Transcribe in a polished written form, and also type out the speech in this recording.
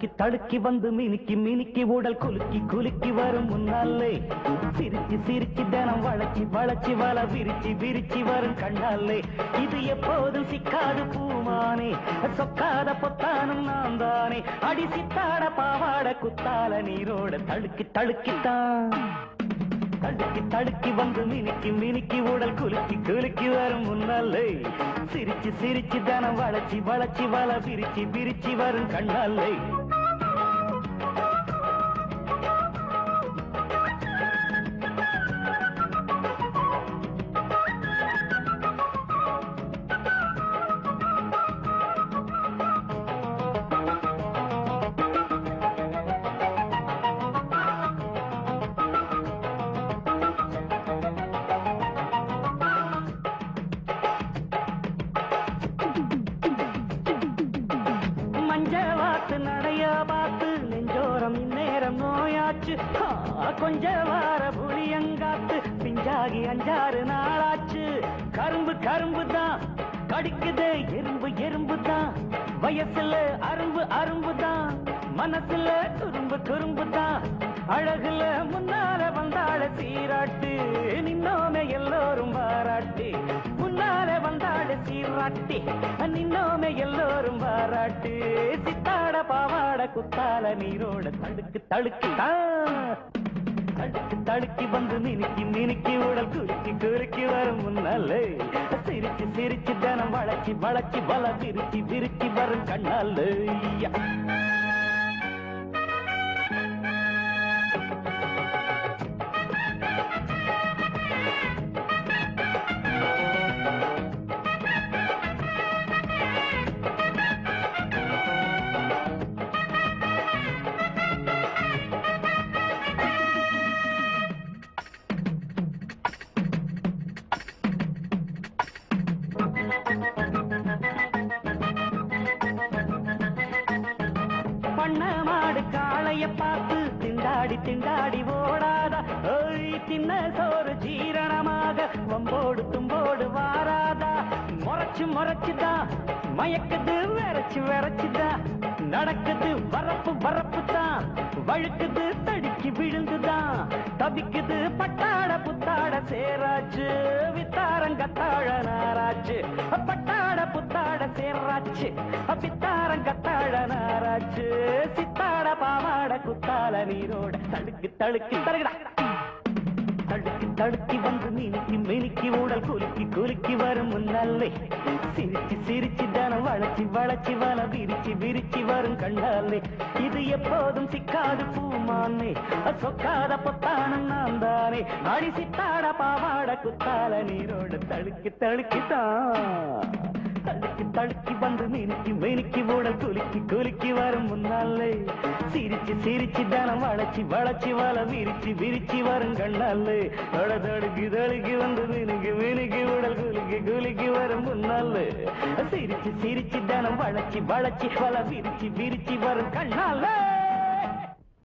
தடுக்கி தடுக்கி வந்து மினுக்கி மினுக்கி உடல் குலுக்கி குலுக்கி வரும் முன்னாலே சிரிச்சு சிரிச்சு தினம் வளைச்சி வளைச்சி வள விரிச்சு விரிச்சு வரும் கண்ணாலே இது எப்போதும் சிக்காது பூமானே சொக்காத பொத்தானும் நான் தானே அடி சித்தாட பாவாட குத்தால நீரோட தடுக்கி தடுக்கித்தான் தடுக்கி தடுக்கி வந்து மினுக்கி மினுக்கி உடல் குலுக்கி குலுக்கி வரும் முன்னாலே சிரிச்சு சிரிச்சு தினம் வளைச்சி வளைச்சி வள விரிச்சு விரிச்சு வரும் கண்ணாலே கொஞ்ச வார புளியங்காத்து பிஞ்சாகி 5-6 நாளாச்சு கரும்பு கரும்பு தான் கடிக்குது எறும்பு எறும்பு தான் வயசுல அரும்பு அரும்பு தான் மனசுல குறும்பு குறும்பு தான் அழகுல முன்னால வந்தாள சீராட்டு நின்னோமே எல்லோரும் பாராட்டு முன்னால வந்தாள சீராட்டி நின்னோமே எல்லோரும் பாராட்டு சித்தாட பாவாட குத்தால நீரோட தடுக்கு தடுக்கு தடுக்கி தடுக்கி வந்து மினுக்கி மினுக்கி உடல் குலுக்கி குலுக்கி வரும் முன்னாலே சிரிச்சு சிரிச்சு தினம் வளைச்சி வளைச்சி வள விரிச்சு விரிச்சு வரும் கண்ணாலே பார்த்து திண்டாடி திண்டாடி ஓடாதா தின்ன சோறு ஜீரணமாக வம்போடு தும்போடு வாராதா முறைச்சு முறைச்சுதான் மயக்குது விரைச்சு விரைச்சுதான் நடக்குது வரப்பு வரப்பு தான் வழுக்குது தடுக்கி விழுந்துதான் தவிக்குது பட்டாட புத்தாட சேராச்சு வித்தாரங்கத்தாழ நாராச்சு பட்டாட புத்தாட சேராச்சு வித்தாரங்கத்தாழ நாராச்சு சித்தாட பாவாட குத்தால நீரோட தடுக்கி தடுக்கி தருகிறா தடுக்கி தடுக்கி வந்து மினுக்கி மினுக்கி உடல் குலுக்கி குலுக்கி வரும் முன்னாலே சிரிச்சு சிரிச்சு தானம் வளைச்சி வளைச்சி வள விரிச்சு விரிச்சு வரும் கண்டாலே இது எப்போதும் சிக்காது பூமானே சொக்காத பொத்தானும் நான் தானே அடி சித்தாட பாவாட குத்தால நீரோட தடுக்கி தடுக்கித்தான் தடுக்கி தடுக்கி வந்து மினுக்கி மினுக்கி உடல் குலுக்கி குலுக்கி வரும் முன்னாலே சிரிச்சு சிரிச்சு தானம் வளைச்சி வளைச்சி வள விரிச்சு விரிச்சு வரும் கண்ணாலே தடுக்கி தடுக்கி வந்து மினுக்கி மினுக்கி உடல் குலுக்கி குலுக்கி வரும் முன்னாலே சிரிச்சு சிரிச்சு தானம் வளைச்சி வளைச்சி வள விரிச்சு விரிச்சு வரும் கண்ணாலே